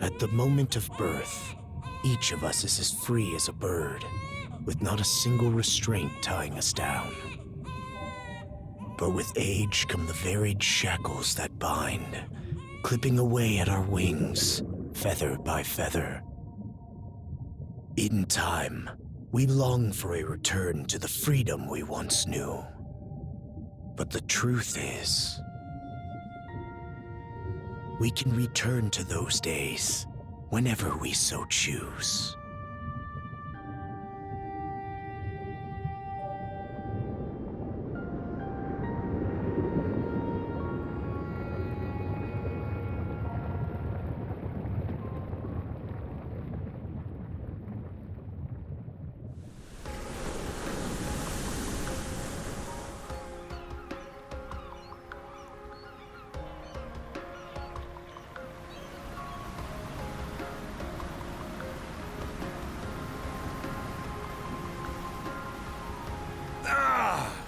At the moment of birth, each of us is as free as a bird, with not a single restraint tying us down. But with age come the varied shackles that bind, clipping away at our wings, feather by feather. In time, we long for a return to the freedom we once knew. But the truth is, we can return to those days whenever we so choose.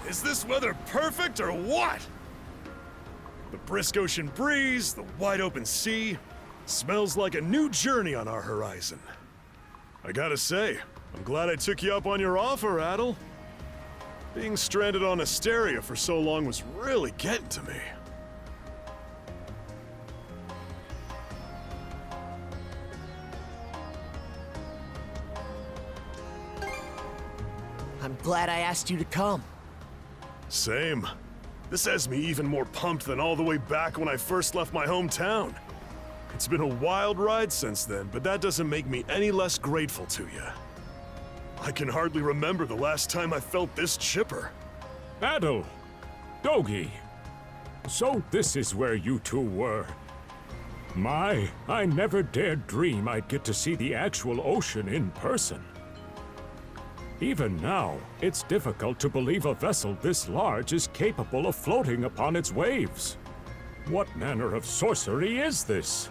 Is this weather perfect or what? The brisk ocean breeze, the wide open sea, smells like a new journey on our horizon. I gotta say, I'm glad I took you up on your offer, Adol. Being stranded on Asteria for so long was really getting to me. I'm glad I asked you to come. Same. This has me even more pumped than all the way back when I first left my hometown. It's been a wild ride since then, but that doesn't make me any less grateful to you. I can hardly remember the last time I felt this chipper. Adol! Dogi! So this is where you two were. My, I never dared dream I'd get to see the actual ocean in person. Even now, it's difficult to believe a vessel this large is capable of floating upon its waves. What manner of sorcery is this?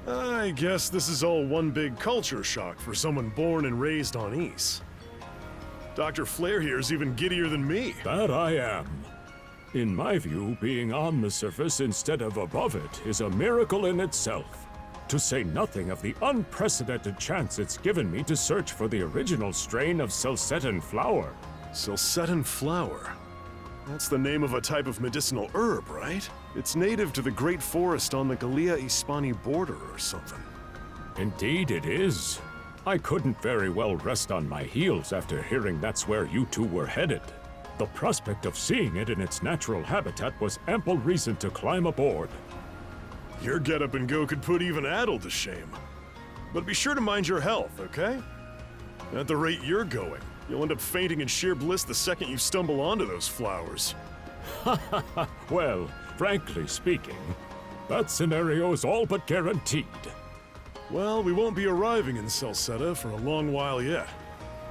I guess this is all one big culture shock for someone born and raised on Ys. Dr. Flair here is even giddier than me. That I am. In my view, being on the surface instead of above it is a miracle in itself. To say nothing of the unprecedented chance it's given me to search for the original strain of Selcetan flower. Selcetan flower? That's the name of a type of medicinal herb, right? It's native to the Great Forest on the Gallia-Hispani border or something. Indeed it is. I couldn't very well rest on my heels after hearing that's where you two were headed. The prospect of seeing it in its natural habitat was ample reason to climb aboard. Your get-up and go could put even Adol to shame. But be sure to mind your health, okay? At the rate you're going, you'll end up fainting in sheer bliss the second you stumble onto those flowers. Well, frankly speaking, that scenario's all but guaranteed. Well, we won't be arriving in Celceta for a long while yet.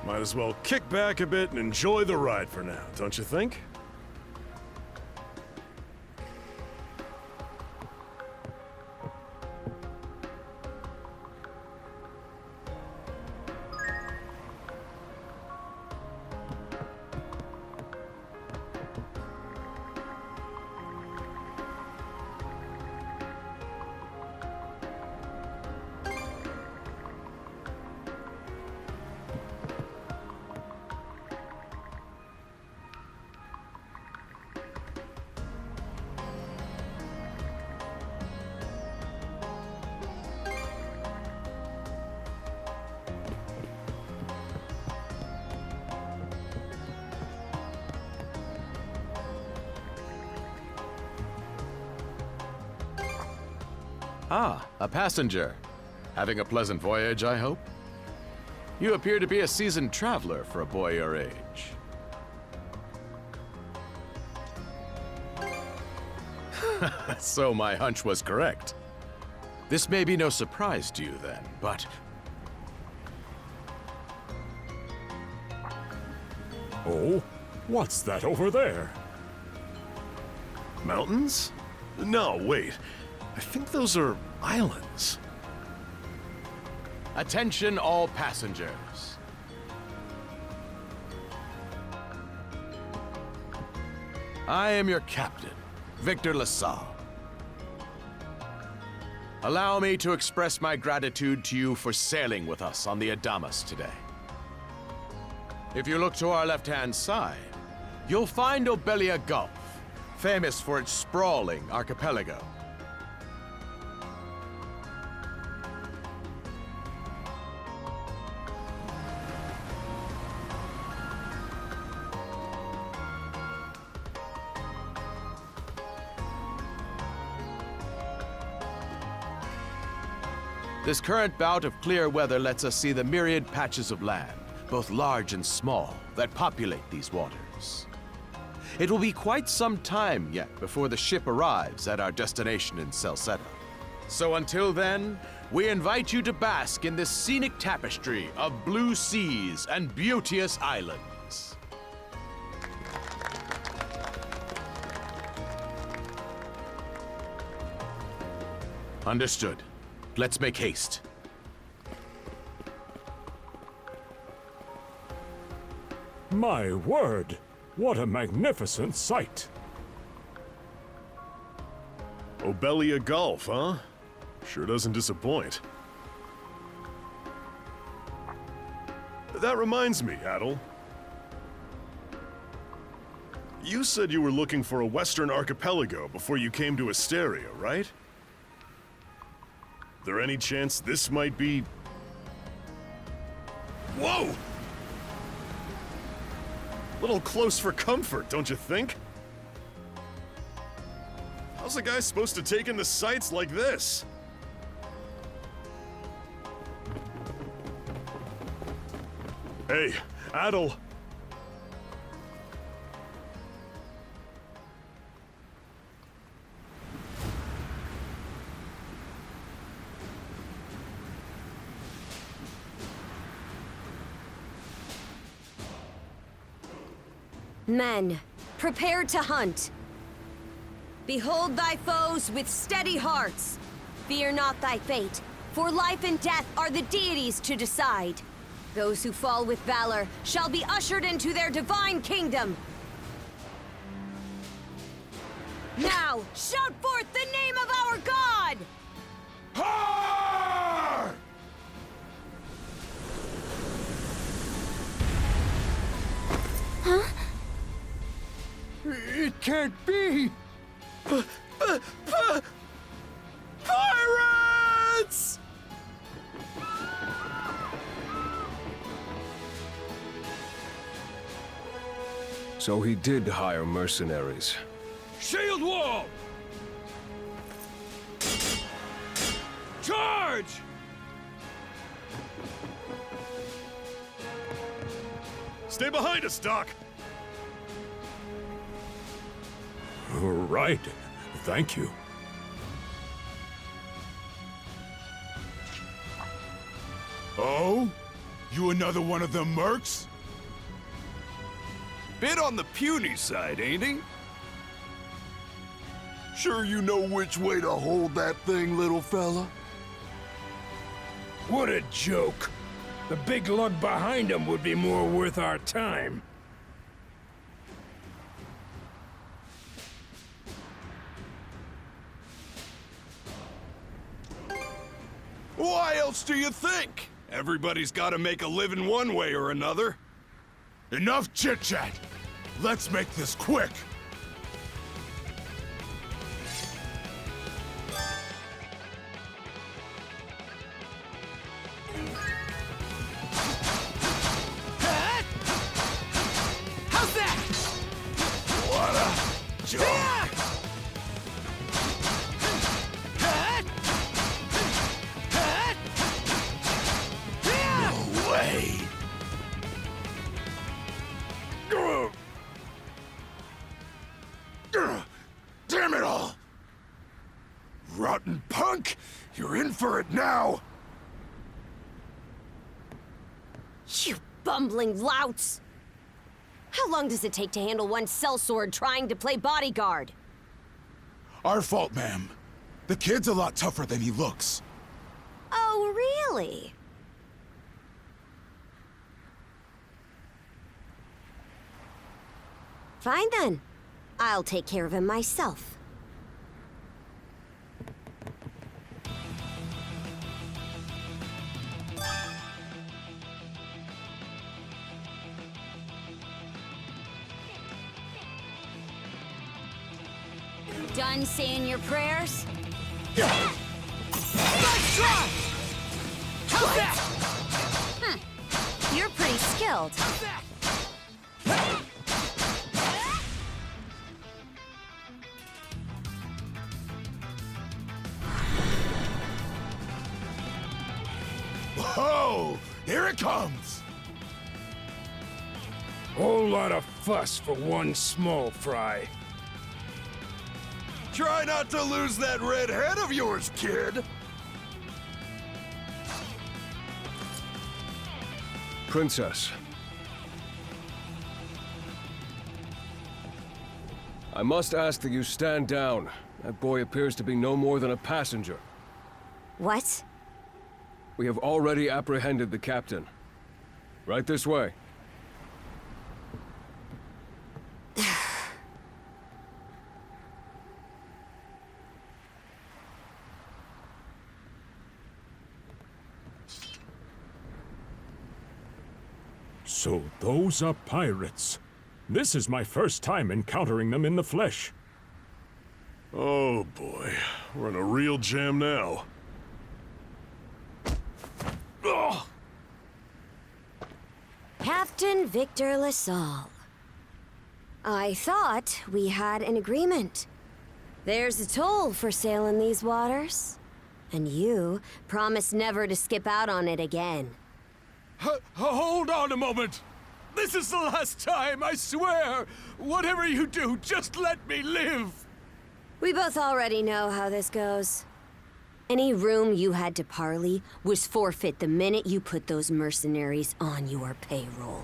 Might as well kick back a bit and enjoy the ride for now, don't you think? Ah, a passenger. Having a pleasant voyage, I hope? You appear to be a seasoned traveler for a boy your age. So my hunch was correct. This may be no surprise to you then, but... Oh? What's that over there? Mountains? No, wait. I think those are islands. Attention all passengers. I am your captain, Victor LaSalle. Allow me to express my gratitude to you for sailing with us on the Adamas today. If you look to our left-hand side, you'll find Obelia Gulf, famous for its sprawling archipelago. This current bout of clear weather lets us see the myriad patches of land, both large and small, that populate these waters. It will be quite some time yet before the ship arrives at our destination in Salsetta. So until then, we invite you to bask in this scenic tapestry of blue seas and beauteous islands. Understood. Let's make haste. My word! What a magnificent sight! Obelia Gulf, huh? Sure doesn't disappoint. That reminds me, Adol. You said you were looking for a western archipelago before you came to Asteria, right? There any chance this might be... Whoa! Little close for comfort, don't you think? How's a guy supposed to take in the sights like this? Hey, Adol. Men, prepare to hunt. Behold thy foes with steady hearts. Fear not thy fate, for life and death are the deities to decide. Those who fall with valor shall be ushered into their divine kingdom. Now, shout forth the name of our god! Har! It can't be! Pirates! So he did hire mercenaries. Shield wall! Charge! Stay behind us, Doc! Right. Thank you. Oh? You another one of them mercs? Bit on the puny side, ain't he? Sure you know which way to hold that thing, little fella? What a joke. The big lug behind him would be more worth our time. Why else do you think? Everybody's gotta make a living one way or another. Enough chit-chat! Let's make this quick! How's that? What a joke! No way! punk! You're in for it now! You bumbling louts! How long does it take to handle one sellsword trying to play bodyguard? Our fault, ma'am. The kid's a lot tougher than he looks. Oh, really? Fine then. I'll take care of him myself. Done saying your prayers? Nice try! How's that? You're pretty skilled. How's that? Whoa! Here it comes! Whole lot of fuss for one small fry. Try not to lose that red head of yours, kid! Princess. I must ask that you stand down. That boy appears to be no more than a passenger. What? We have already apprehended the captain. Right this way. So those are pirates. This is my first time encountering them in the flesh. Oh boy, we're in a real jam now. Ugh. Captain Victor LaSalle. I thought we had an agreement. There's a toll for sailing these waters. And you promised never to skip out on it again. Hold on a moment! This is the last time, I swear! Whatever you do, just let me live! We both already know how this goes. Any room you had to parley was forfeit the minute you put those mercenaries on your payroll.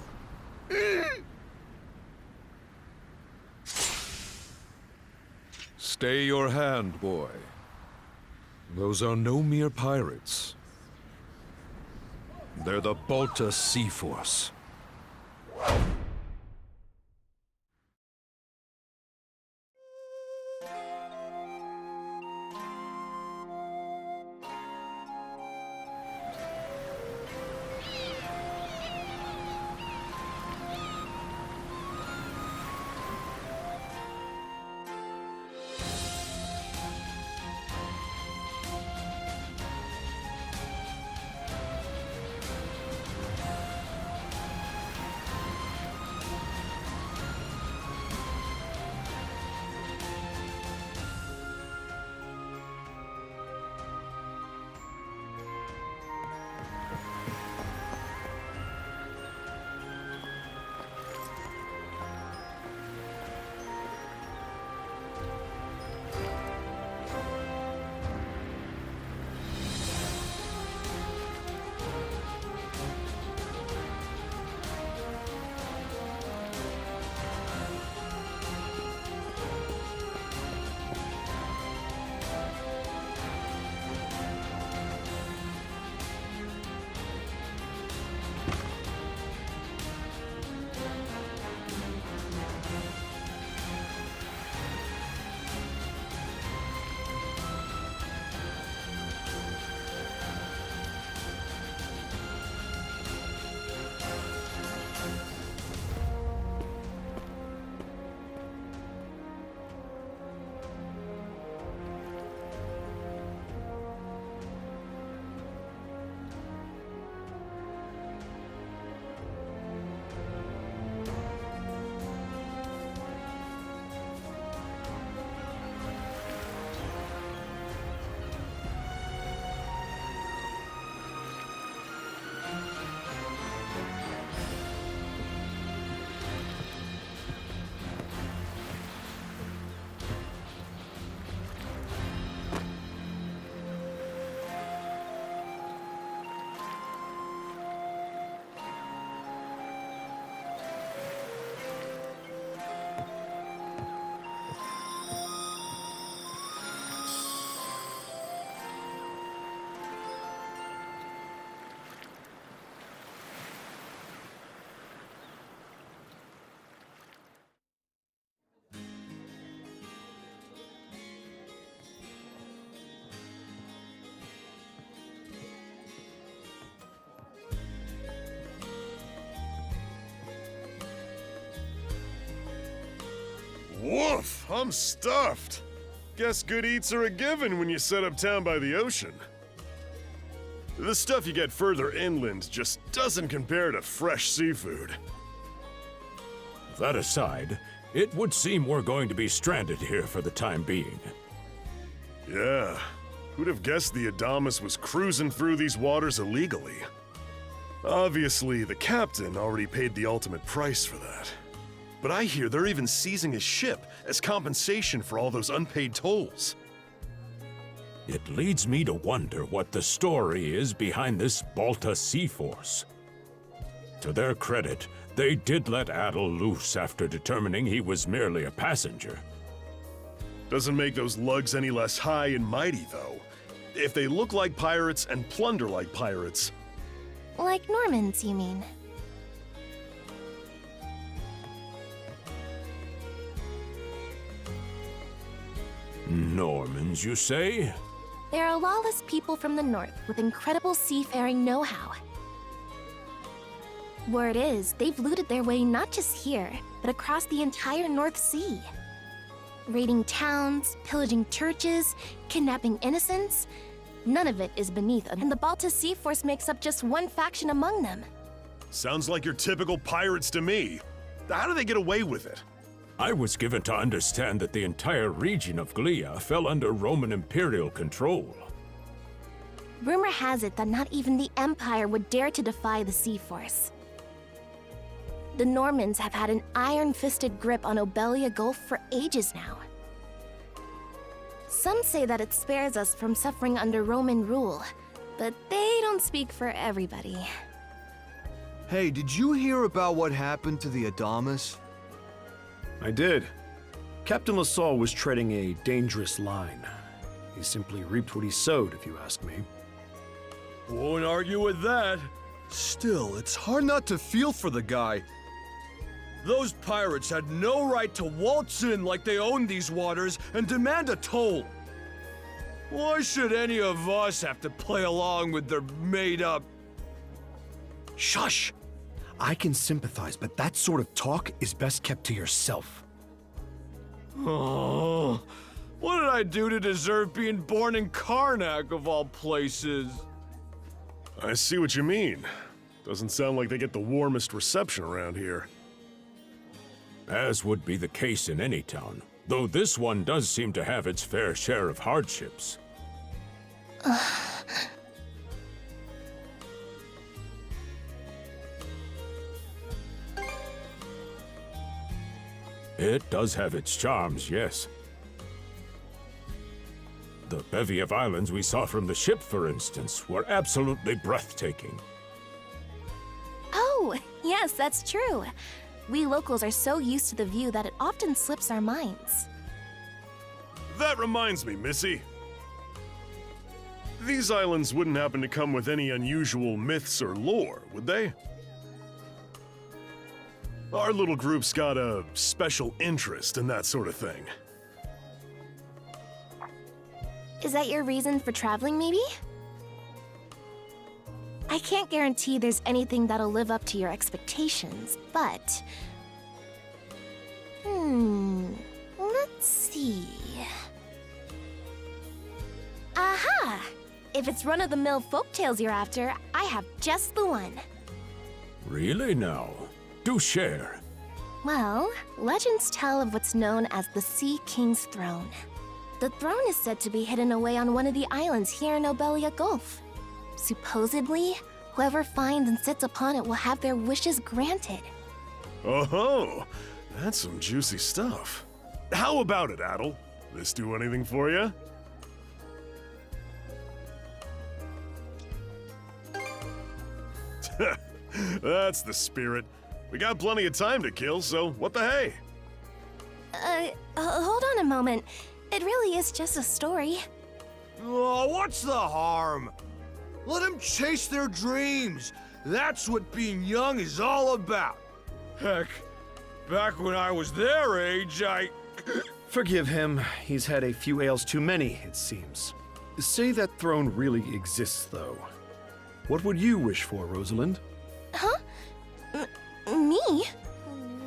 Stay your hand, boy. Those are no mere pirates. They're the Balta Sea Force. Woof, I'm stuffed. Guess good eats are a given when you set up town by the ocean. The stuff you get further inland just doesn't compare to fresh seafood. That aside, it would seem we're going to be stranded here for the time being. Yeah, who'd have guessed the Adamus was cruising through these waters illegally? Obviously, the captain already paid the ultimate price for that. But I hear they're even seizing his ship as compensation for all those unpaid tolls. It leads me to wonder what the story is behind this Balta Sea Force. To their credit, they did let Adol loose after determining he was merely a passenger. Doesn't make those lugs any less high and mighty, though. If they look like pirates and plunder like pirates... Like Normans, you mean? Normans, you say? There are lawless people from the north with incredible seafaring know-how. Word is, they've looted their way not just here, but across the entire North Sea. Raiding towns, pillaging churches, kidnapping innocents. None of it is beneath them, and the Balta Sea Force makes up just one faction among them. Sounds like your typical pirates to me. How do they get away with it? I was given to understand that the entire region of Glia fell under Roman imperial control. Rumor has it that not even the Empire would dare to defy the Sea Force. The Normans have had an iron-fisted grip on Obelia Gulf for ages now. Some say that it spares us from suffering under Roman rule, but they don't speak for everybody. Hey, did you hear about what happened to the Adamus? I did. Captain LaSalle was treading a dangerous line. He simply reaped what he sowed, if you ask me. Won't argue with that. Still, it's hard not to feel for the guy. Those pirates had no right to waltz in like they owned these waters and demand a toll. Why should any of us have to play along with their made-up... Shush! I can sympathize, but that sort of talk is best kept to yourself. Oh, what did I do to deserve being born in Karnak, of all places? I see what you mean. Doesn't sound like they get the warmest reception around here. As would be the case in any town, though this one does seem to have its fair share of hardships. It does have its charms, yes. The bevy of islands we saw from the ship, for instance, were absolutely breathtaking. Oh, yes, that's true. We locals are so used to the view that it often slips our minds. That reminds me, Missy. These islands wouldn't happen to come with any unusual myths or lore, would they? Our little group's got a special interest in that sort of thing. Is that your reason for traveling, maybe? I can't guarantee there's anything that'll live up to your expectations, but... let's see... Aha! If it's run-of-the-mill folktales you're after, I have just the one. Really now? Do share. Well, legends tell of what's known as the Sea King's Throne. The throne is said to be hidden away on one of the islands here in Obelia Gulf. Supposedly, whoever finds and sits upon it will have their wishes granted. Oh-ho! That's some juicy stuff. How about it, Adol? This do anything for you? That's the spirit. We got plenty of time to kill, so what the hey? Hold on a moment. It really is just a story. Oh, what's the harm? Let them chase their dreams. That's what being young is all about. Heck, back when I was their age, Forgive him. He's had a few ales too many, it seems. Say that throne really exists, though. What would you wish for, Rosalind? Huh? Me?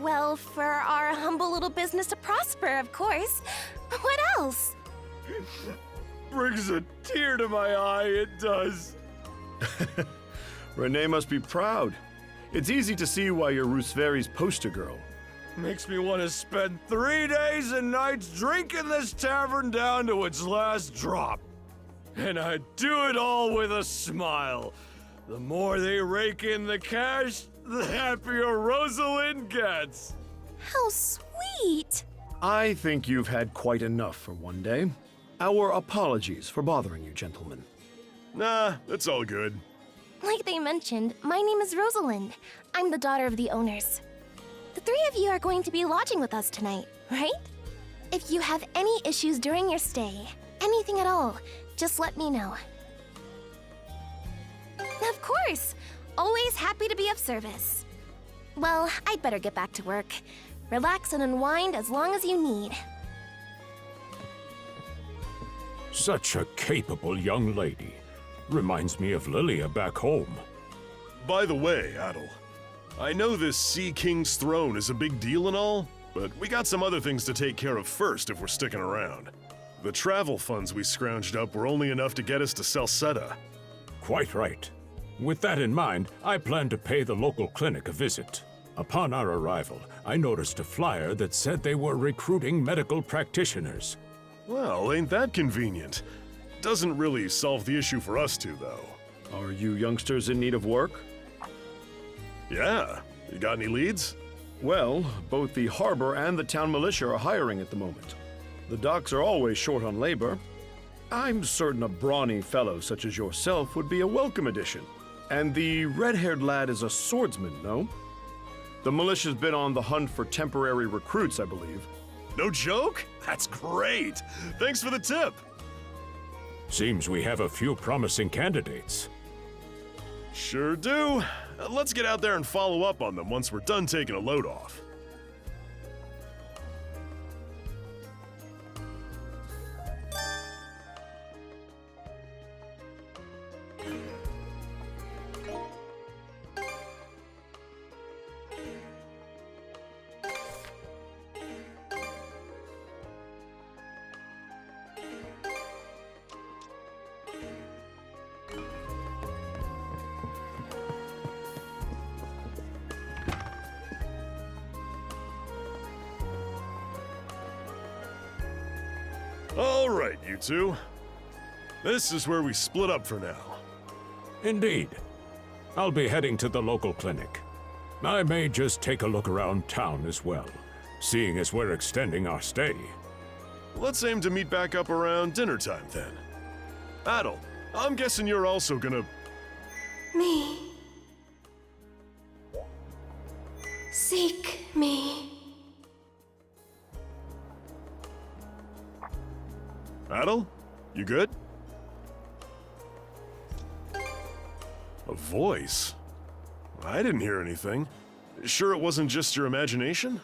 Well, Well, for our humble little business to prosper, of course. What else? Brings a tear to my eye, it does. Renee must be proud. It's easy to see why you're Rooseveri's poster girl. Makes me want to spend 3 days and nights drinking this tavern down to its last drop. And I do it all with a smile. The more they rake in the cash, the happier Rosalind gets. How sweet! I think you've had quite enough for one day. Our apologies for bothering you, gentlemen. Nah, it's all good. Like they mentioned, my name is Rosalind. I'm the daughter of the owners. The three of you are going to be lodging with us tonight, right? If you have any issues during your stay, anything at all, just let me know. Of course! Always happy to be of service. Well, I'd better get back to work. Relax and unwind as long as you need. Such a capable young lady. Reminds me of Lilia back home. By the way, Adol, I know this Sea King's throne is a big deal and all, but we got some other things to take care of first if we're sticking around. The travel funds we scrounged up were only enough to get us to Salsetta. Quite right. With that in mind, I plan to pay the local clinic a visit. Upon our arrival, I noticed a flyer that said they were recruiting medical practitioners. Well, ain't that convenient? Doesn't really solve the issue for us two, though. Are you youngsters in need of work? Yeah. You got any leads? Well, both the harbor and the town militia are hiring at the moment. The docks are always short on labor. I'm certain a brawny fellow such as yourself would be a welcome addition. And the red-haired lad is a swordsman, no? The militia's been on the hunt for temporary recruits, I believe. No joke? That's great! Thanks for the tip! Seems we have a few promising candidates. Sure do. Let's get out there and follow up on them once we're done taking a load off. All right, you two. This is where we split up for now. Indeed. I'll be heading to the local clinic. I may just take a look around town as well, seeing as we're extending our stay. Let's aim to meet back up around dinner time then. Adol, I'm guessing you're also gonna... Me. Seek me. Adol? You good? A voice? I didn't hear anything. Sure it wasn't just your imagination?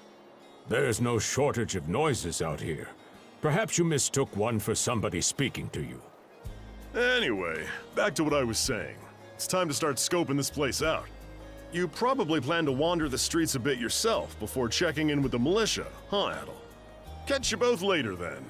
There's no shortage of noises out here. Perhaps you mistook one for somebody speaking to you. Anyway, back to what I was saying. It's time to start scoping this place out. You probably plan to wander the streets a bit yourself before checking in with the militia, huh, Adol? Catch you both later then.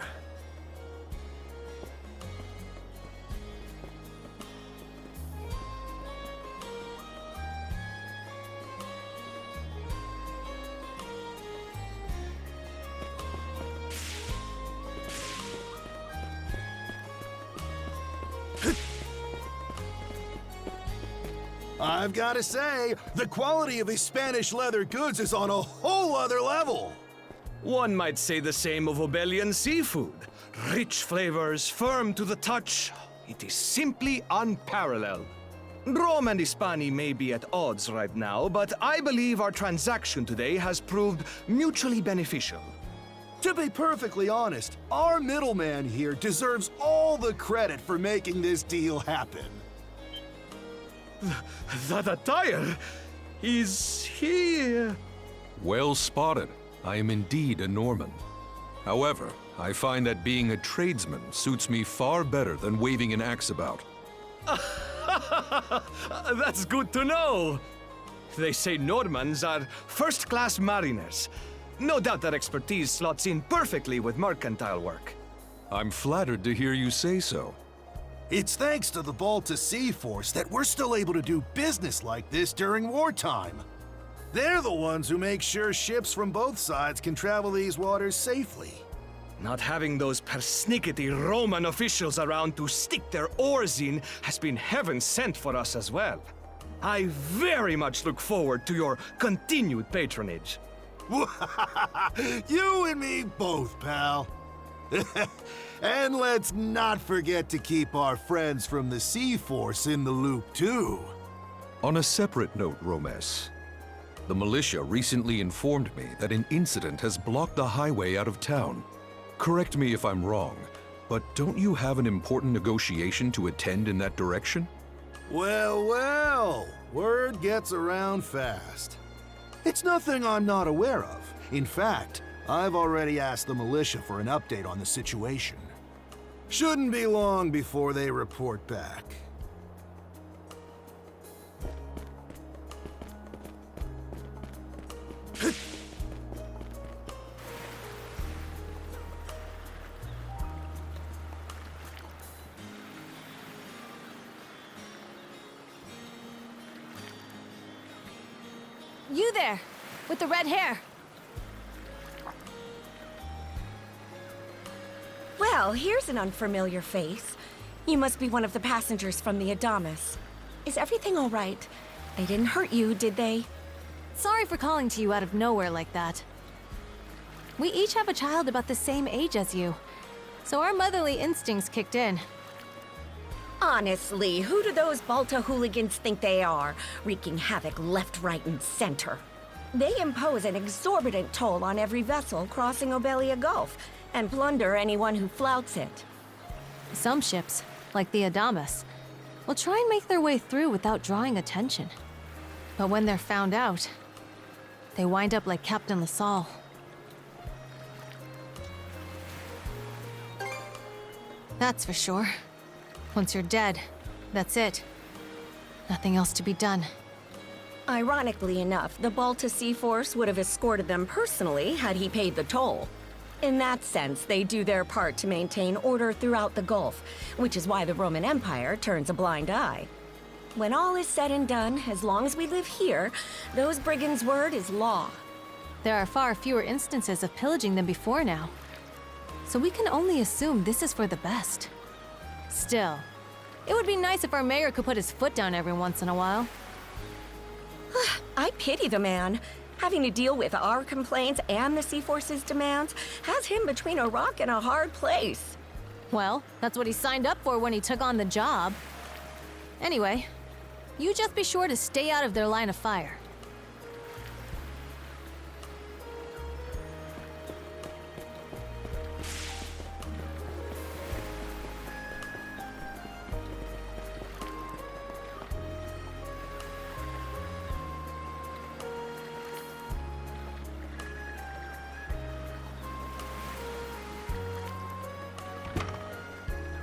I've got to say, the quality of these Spanish leather goods is on a whole other level. One might say the same of Obelian seafood. Rich flavors, firm to the touch. It is simply unparalleled. Rome and Hispania may be at odds right now, but I believe our transaction today has proved mutually beneficial. To be perfectly honest, our middleman here deserves all the credit for making this deal happen. That attire is here. Well spotted. I am indeed a Norman. However, I find that being a tradesman suits me far better than waving an axe about. That's good to know. They say Normans are first-class mariners. No doubt that expertise slots in perfectly with mercantile work. I'm flattered to hear you say so. It's thanks to the Balta Sea Force that we're still able to do business like this during wartime. They're the ones who make sure ships from both sides can travel these waters safely. Not having those persnickety Roman officials around to stick their oars in has been heaven sent for us as well. I very much look forward to your continued patronage. You and me both, pal. And let's not forget to keep our friends from the Sea Force in the loop, too. On a separate note, Romes, the militia recently informed me that an incident has blocked the highway out of town. Correct me if I'm wrong, but don't you have an important negotiation to attend in that direction? Well, well, word gets around fast. It's nothing I'm not aware of. In fact, I've already asked the militia for an update on the situation. Shouldn't be long before they report back. You there, with the red hair. Well, here's an unfamiliar face. You must be one of the passengers from the Adamas. Is everything all right? They didn't hurt you, did they? Sorry for calling to you out of nowhere like that. We each have a child about the same age as you, so our motherly instincts kicked in. Honestly, who do those Balta hooligans think they are, wreaking havoc left, right, and center? They impose an exorbitant toll on every vessel crossing Obelia Gulf, and plunder anyone who flouts it. Some ships, like the Adamas, will try and make their way through without drawing attention. But when they're found out, they wind up like Captain LaSalle. That's for sure. Once you're dead, that's it. Nothing else to be done. Ironically enough, the Balta Sea Force would have escorted them personally had he paid the toll. In that sense, they do their part to maintain order throughout the Gulf, which is why the Roman Empire turns a blind eye. When all is said and done, as long as we live here, those brigands' word is law. There are far fewer instances of pillaging than before now. So we can only assume this is for the best. Still, it would be nice if our mayor could put his foot down every once in a while. I pity the man. Having to deal with our complaints and the Sea Force's demands has him between a rock and a hard place. Well, that's what he signed up for when he took on the job. Anyway, you just be sure to stay out of their line of fire.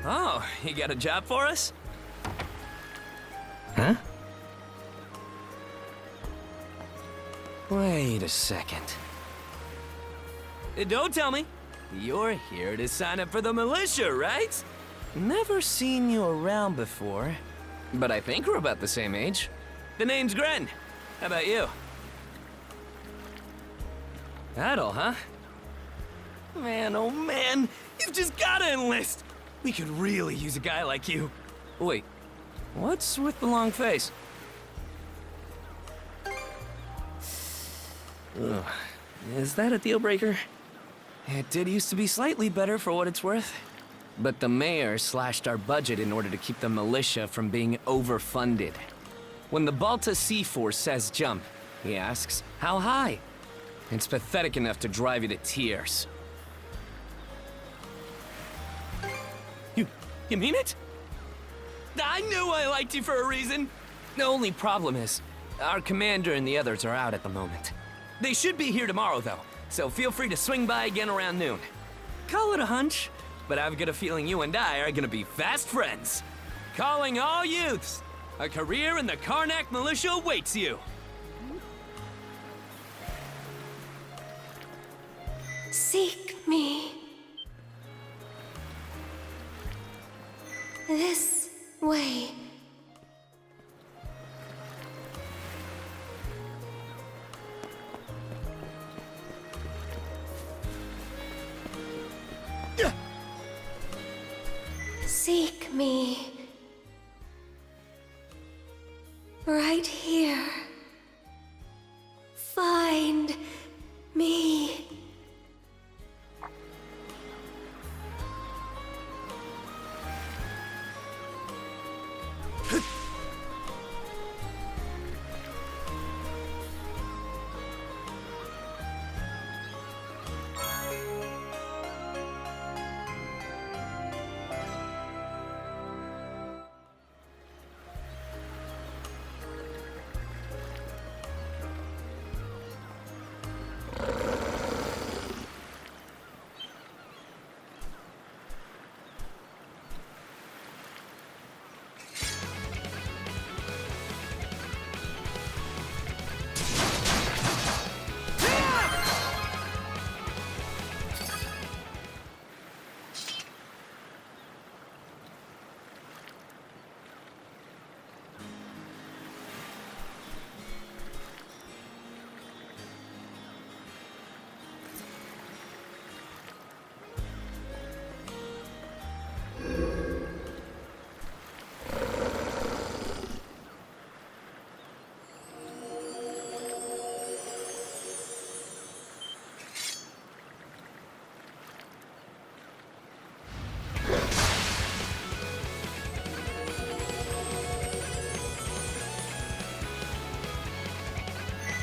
Oh, you got a job for us? Huh? Wait a second. Don't tell me. You're here to sign up for the militia, right? Never seen you around before, but I think we're about the same age. The name's Gren. How about you? Adol, huh? Man, oh man, you've just gotta enlist! We could really use a guy like you. Wait, what's with the long face? Ugh. Is that a deal breaker? It did used to be slightly better for what it's worth. But the mayor slashed our budget in order to keep the militia from being overfunded. When the Balta Sea Force says jump, he asks, how high? It's pathetic enough to drive you to tears. You mean it? I knew I liked you for a reason. The only problem is, our commander and the others are out at the moment. They should be here tomorrow, though, so feel free to swing by again around noon. Call it a hunch, but I've got a feeling you and I are gonna be fast friends. Calling all youths, a career in the Karnak militia awaits you. Seek me. This way. Seek me. Right here. Find me.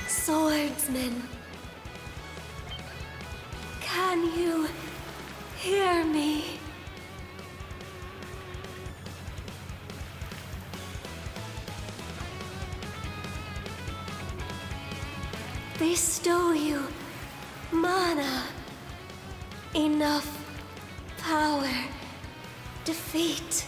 Swordsman, can you hear me? Bestow you mana, enough power, defeat.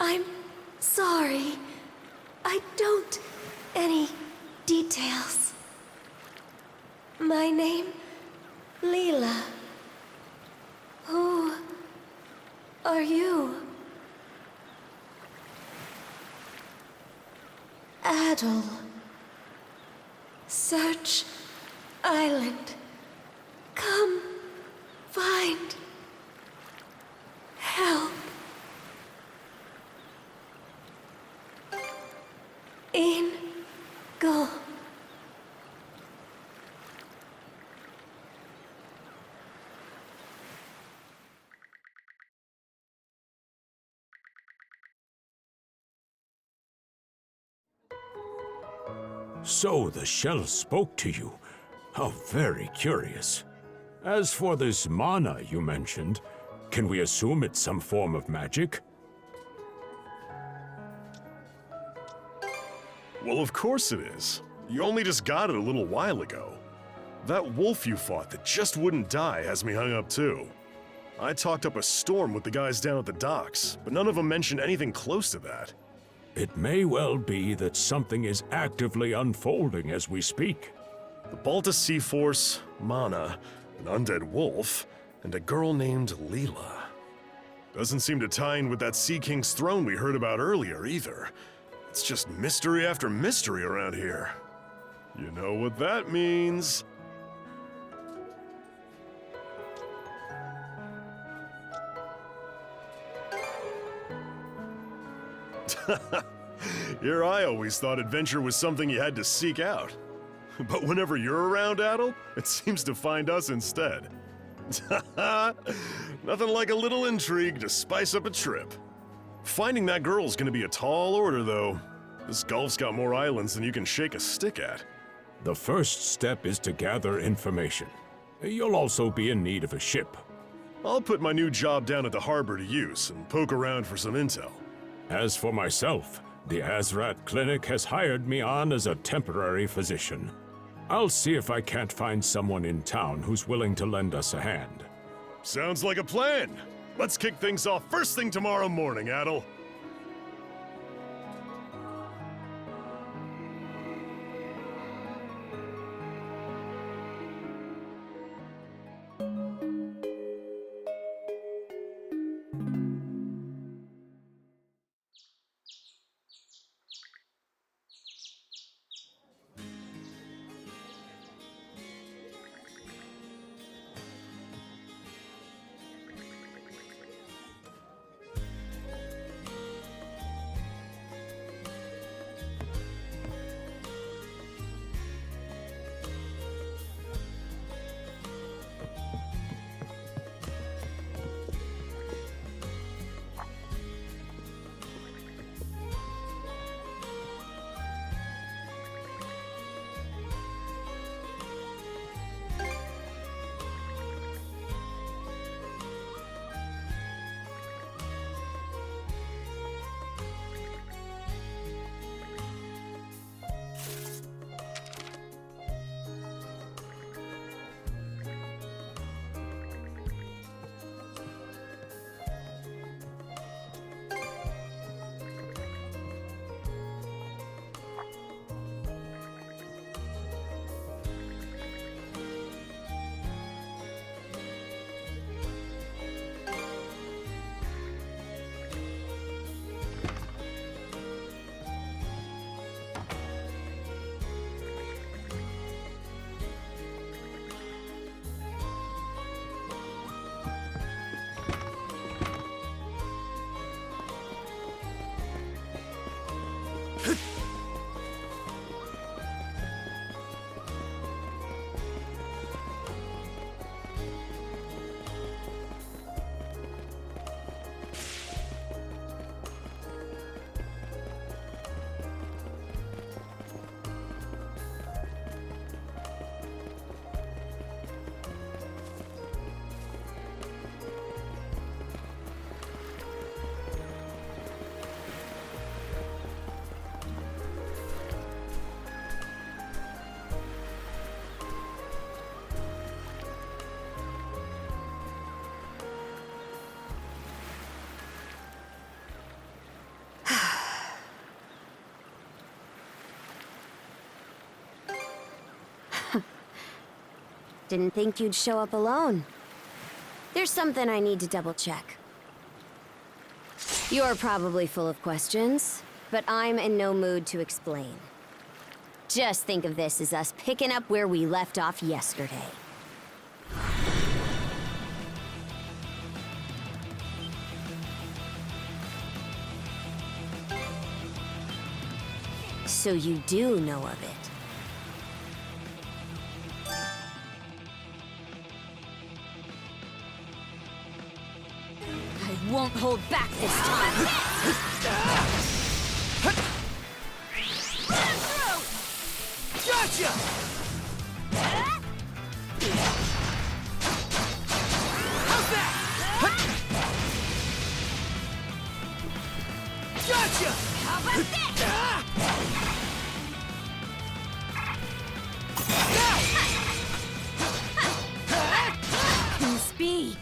I'm sorry. I don't... any details. My name... Leela. Who... are you? Adol. Search... island. Come... find... help. In... go. So the shell spoke to you. How very curious. As for this mana you mentioned, can we assume it's some form of magic? Well, of course it is. You only just got it a little while ago. That wolf you fought that just wouldn't die has me hung up too. I talked up a storm with the guys down at the docks, but none of them mentioned anything close to that. It may well be that something is actively unfolding as we speak. The Balta Sea Force, Mana, an undead wolf, and a girl named Leela. Doesn't seem to tie in with that Sea King's throne we heard about earlier either. It's just mystery after mystery around here. You know what that means. Here I always thought adventure was something you had to seek out. But whenever you're around, Adol, it seems to find us instead. Nothing like a little intrigue to spice up a trip. Finding that girl's gonna be a tall order, though. This Gulf's got more islands than you can shake a stick at. The first step is to gather information. You'll also be in need of a ship. I'll put my new job down at the harbor to use and poke around for some intel. As for myself, the Azrat Clinic has hired me on as a temporary physician. I'll see if I can't find someone in town who's willing to lend us a hand. Sounds like a plan. Let's kick things off first thing tomorrow morning, Adol. Didn't think you'd show up alone. There's something I need to double check. You're probably full of questions, but I'm in no mood to explain. Just think of this as us picking up where we left off yesterday. So you do know of it. I won't hold back this time. Gotcha! How's that? Gotcha! How about that? Peace be.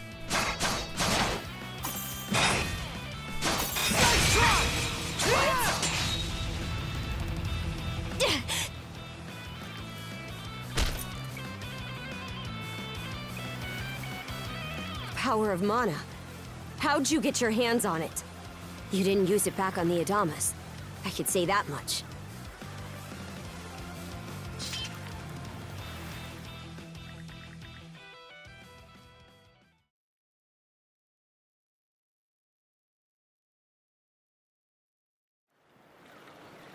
Power of mana. How'd you get your hands on it? You didn't use it back on the Adamas. I could say that much.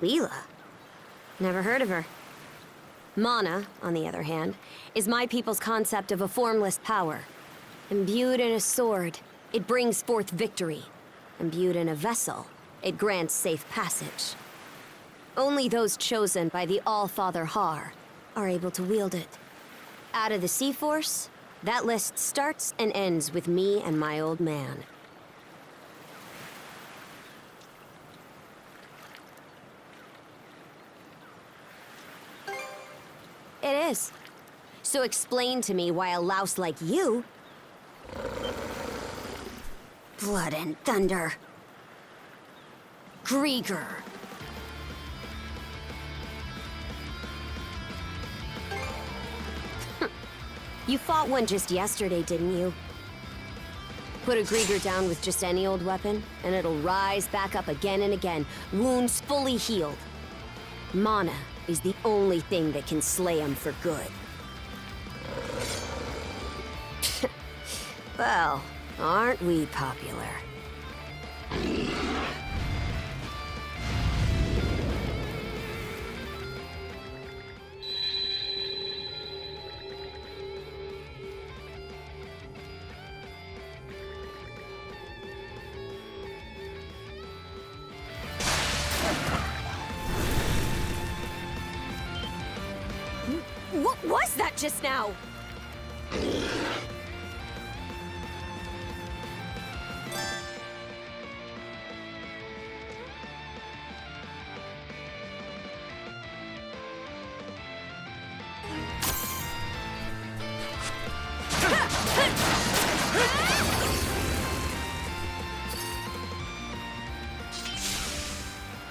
Leela? Never heard of her. Mana, on the other hand, is my people's concept of a formless power. Imbued in a sword, it brings forth victory. Imbued in a vessel, it grants safe passage. Only those chosen by the All-Father Har are able to wield it. Out of the Sea Force, that list starts and ends with me and my old man. It is. So explain to me why a louse like you... Blood and thunder. Grieger. You fought one just yesterday, didn't you? Put a Grieger down with just any old weapon, and it'll rise back up again and again, wounds fully healed. Mana is the only thing that can slay him for good. Well, aren't we popular? What was that just now?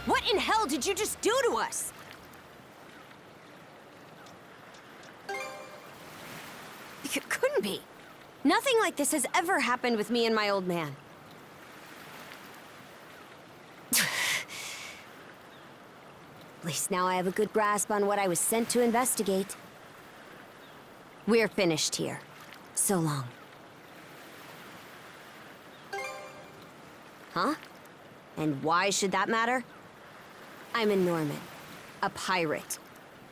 What in hell did you just do to us? It couldn't be. Nothing like this has ever happened with me and my old man. At least now I have a good grasp on what I was sent to investigate. We're finished here. So long. Huh? And why should that matter? I'm a Norman. A pirate.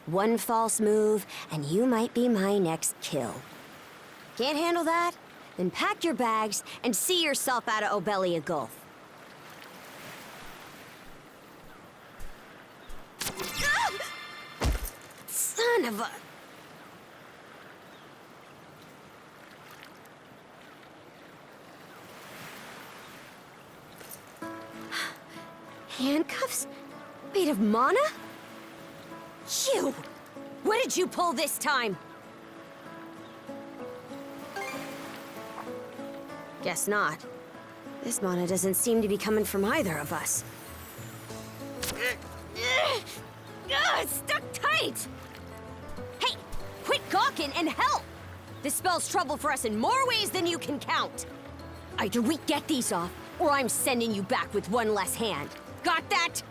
One false move, and you might be my next kill. Can't handle that? Then pack your bags and see yourself out of Obelia Gulf. Ah! Son of a... Handcuffs? Made of mana? You! What did you pull this time? Guess not. This mana doesn't seem to be coming from either of us. It's stuck tight! Hey, quit gawking and help! This spells trouble for us in more ways than you can count. Either we get these off, or I'm sending you back with one less hand. Got that?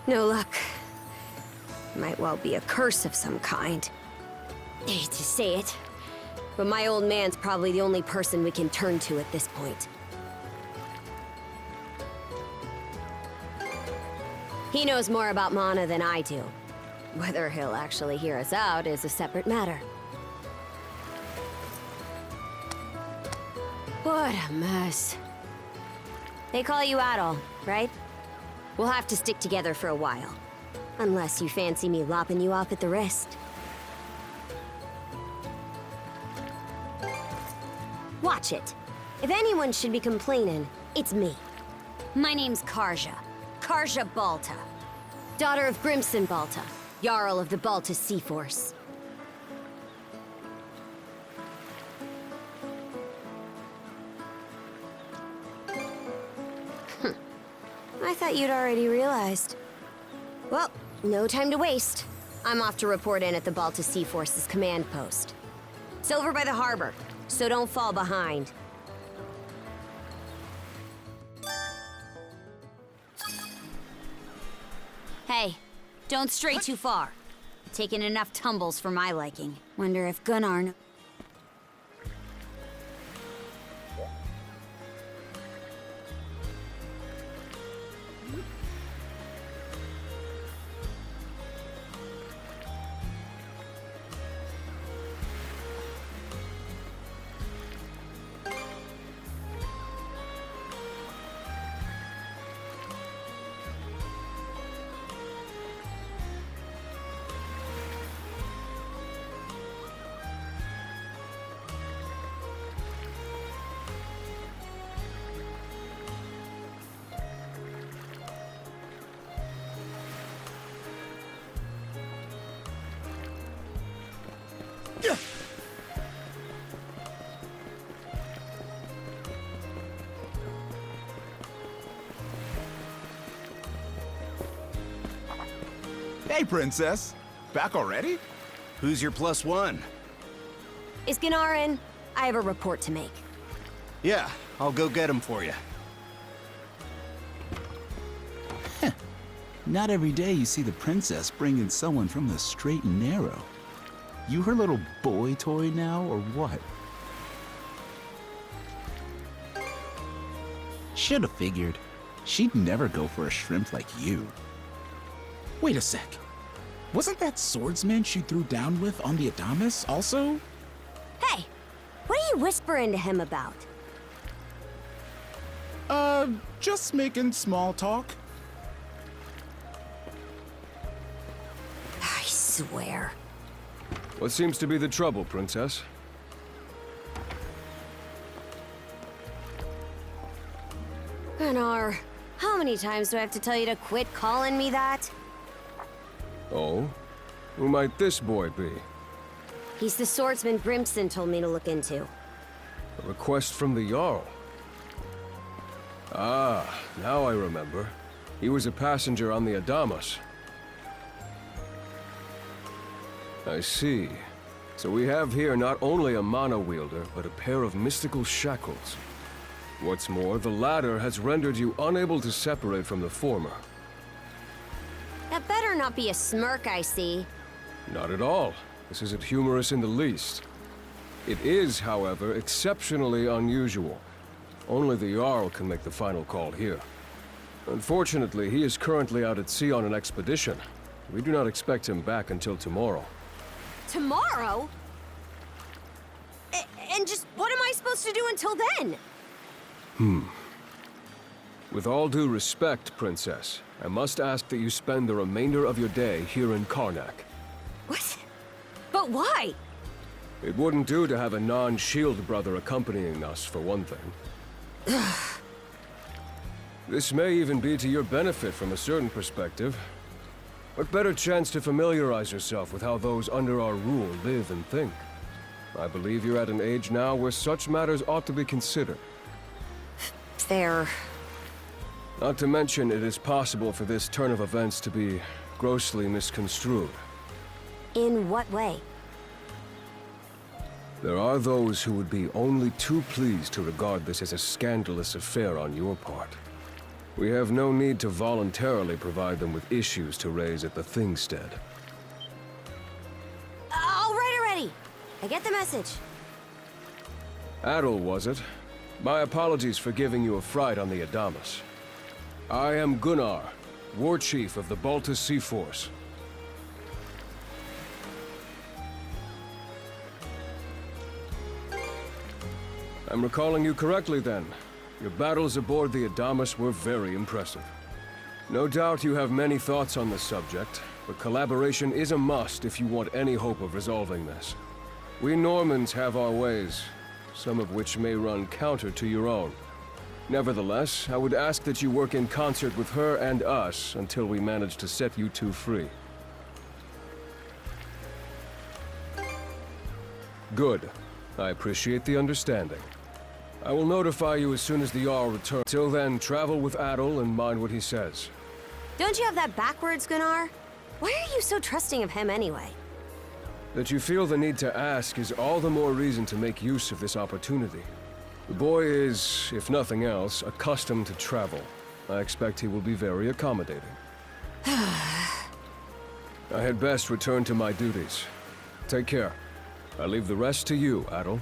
No luck. Might well be a curse of some kind. I hate to say it, but my old man's probably the only person we can turn to at this point. He knows more about mana than I do. Whether he'll actually hear us out is a separate matter. What a mess. They call you Adol, right? We'll have to stick together for a while. Unless you fancy me lopping you off at the wrist. Watch it. If anyone should be complaining, it's me. My name's Karja. Karja Balta. Daughter of Grimson Balta, Jarl of the Balta Sea Force. I thought you'd already realized. Well, no time to waste. I'm off to report in at the Balta Sea Force's command post. It's over by the harbor, so don't fall behind. Hey, don't stray too far. Taking enough tumbles for my liking. Wonder if Gunnar... Hey, Princess. Back already? Who's your +1? Is Gunnar in? I have a report to make. Yeah, I'll go get him for you. Not every day you see the princess bring in someone from the straight and narrow. You her little boy toy now, or what? Should've figured. She'd never go for a shrimp like you. Wait a sec. Wasn't that swordsman she threw down with on the Adamas also? Hey, what are you whispering to him about? Just making small talk. I swear. What seems to be the trouble, Princess? Gunnar, how many times do I have to tell you to quit calling me that? Oh? Who might this boy be? He's the swordsman Grimson told me to look into. A request from the Jarl. Ah, now I remember. He was a passenger on the Adamas. I see. So we have here not only a mana wielder, but a pair of mystical shackles. What's more, the latter has rendered you unable to separate from the former. That better not be a smirk I see. Not at all. This isn't humorous in the least. It is, however, exceptionally unusual. Only the Jarl can make the final call here. Unfortunately, he is currently out at sea on an expedition. We do not expect him back until tomorrow. Tomorrow? And just what am I supposed to do until then? With all due respect, Princess, I must ask that you spend the remainder of your day here in Karnak. What? But why? It wouldn't do to have a non-shield brother accompanying us, for one thing. This may even be to your benefit from a certain perspective. What better chance to familiarize yourself with how those under our rule live and think? I believe you're at an age now where such matters ought to be considered. Fair. Not to mention, it is possible for this turn of events to be grossly misconstrued. In what way? There are those who would be only too pleased to regard this as a scandalous affair on your part. We have no need to voluntarily provide them with issues to raise at the Thingstead. All right already. I get the message. Adol, was it? My apologies for giving you a fright on the Adamas. I am Gunnar, War Chief of the Balta Sea Force. I'm recalling you correctly then. Your battles aboard the Adamas were very impressive. No doubt you have many thoughts on the subject, but collaboration is a must if you want any hope of resolving this. We Normans have our ways, some of which may run counter to your own. Nevertheless, I would ask that you work in concert with her and us until we manage to set you two free. Good. I appreciate the understanding. I will notify you as soon as the Jarl returns. Till then, travel with Adol and mind what he says. Don't you have that backwards, Gunnar? Why are you so trusting of him anyway? That you feel the need to ask is all the more reason to make use of this opportunity. The boy is, if nothing else, accustomed to travel. I expect he will be very accommodating. I had best return to my duties. Take care. I leave the rest to you, Adol.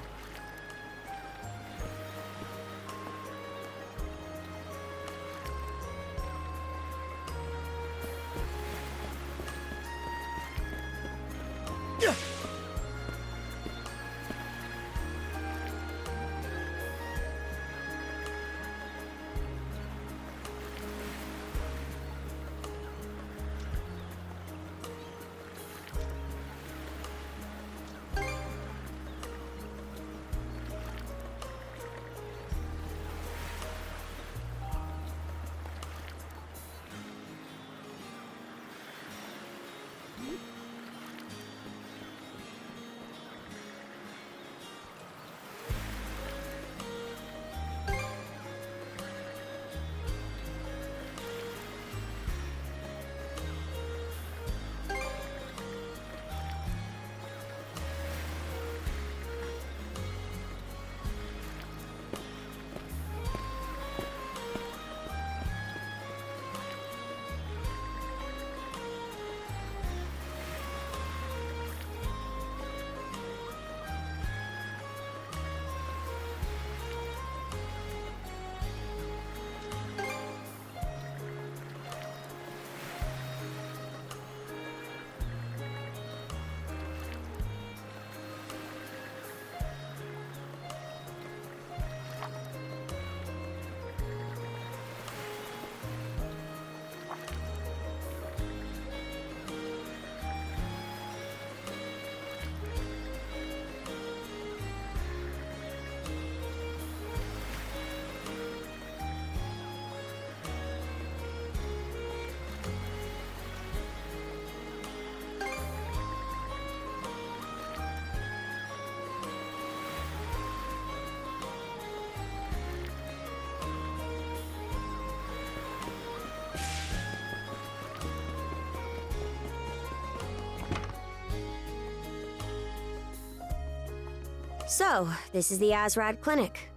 So, this is the Azrad Clinic.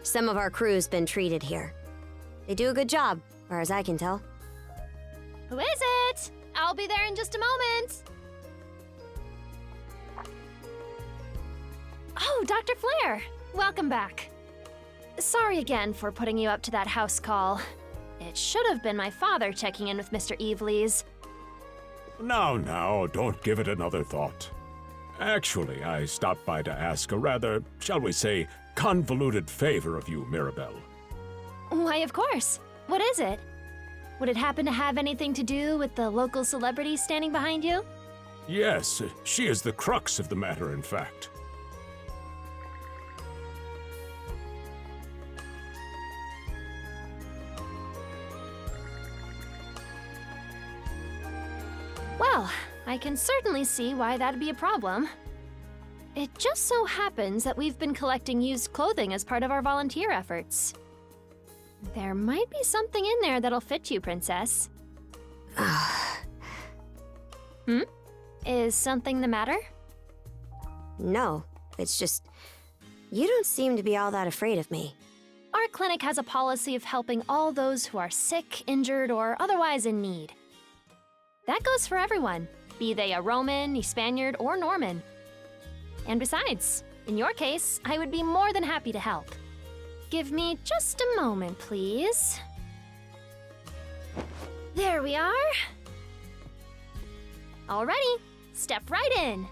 Some of our crew's been treated here. They do a good job, as far as I can tell. Who is it? I'll be there in just a moment. Oh, Dr. Flair. Welcome back. Sorry again for putting you up to that house call. It should have been my father checking in with Mr. Evelees. Now, don't give it another thought. Actually, I stopped by to ask a rather, shall we say, convoluted favor of you, Mirabelle. Why, of course. What is it? Would it happen to have anything to do with the local celebrity standing behind you? Yes, she is the crux of the matter, in fact. Well, I can certainly see why that'd be a problem. It just so happens that we've been collecting used clothing as part of our volunteer efforts. There might be something in there that'll fit you, Princess. Is something the matter? No, it's just... you don't seem to be all that afraid of me. Our clinic has a policy of helping all those who are sick, injured, or otherwise in need. That goes for everyone, be they a Roman, a Spaniard, or Norman. And besides, in your case, I would be more than happy to help. Give me just a moment, please. There we are. Alrighty, step right in.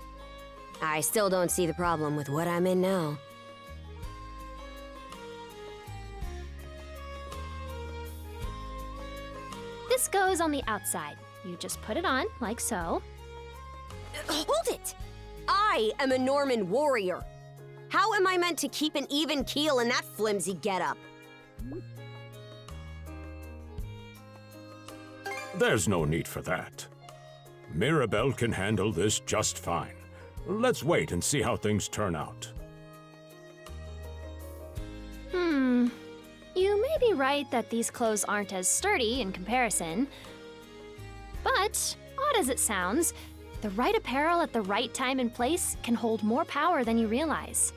I still don't see the problem with what I'm in now. This goes on the outside. You just put it on, like so. Hold it! I am a Norman warrior. How am I meant to keep an even keel in that flimsy getup? There's no need for that. Mirabelle can handle this just fine. Let's wait and see how things turn out. You may be right that these clothes aren't as sturdy in comparison. But, odd as it sounds, the right apparel at the right time and place can hold more power than you realize.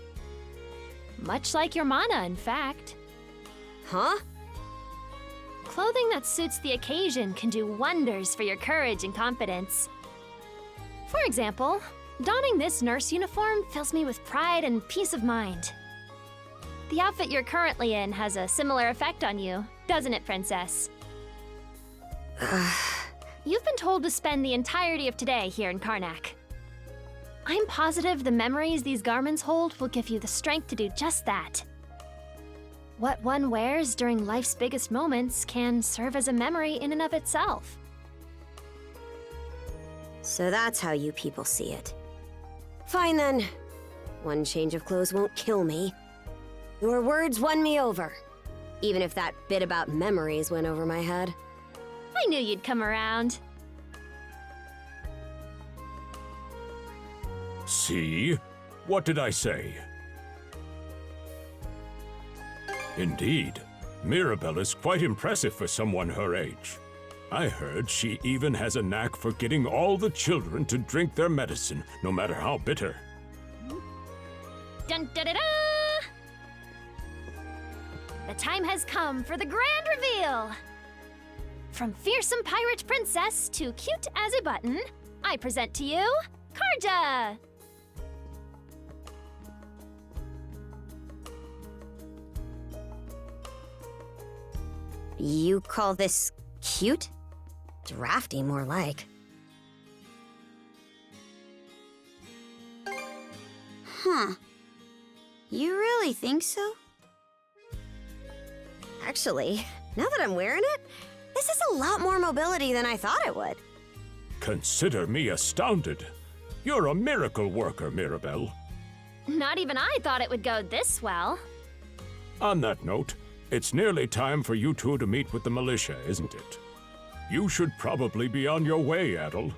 Much like your mana, in fact. Huh? Clothing that suits the occasion can do wonders for your courage and confidence. For example, donning this nurse uniform fills me with pride and peace of mind. The outfit you're currently in has a similar effect on you, doesn't it, Princess? You've been told to spend the entirety of today here in Karnak. I'm positive the memories these garments hold will give you the strength to do just that. What one wears during life's biggest moments can serve as a memory in and of itself. So that's how you people see it. Fine then. One change of clothes won't kill me. Your words won me over. Even if that bit about memories went over my head. I knew you'd come around. See? What did I say? Indeed, Mirabelle is quite impressive for someone her age. I heard she even has a knack for getting all the children to drink their medicine, no matter how bitter. Dun da da da! The time has come for the grand reveal! From fearsome pirate princess to cute as a button, I present to you, Karja! You call this cute? Drafty, more like. Huh. You really think so? Actually, now that I'm wearing it, this is a lot more mobility than I thought it would. Consider me astounded. You're a miracle worker, Mirabelle. Not even I thought it would go this well. On that note, it's nearly time for you two to meet with the militia, isn't it? You should probably be on your way, Adol.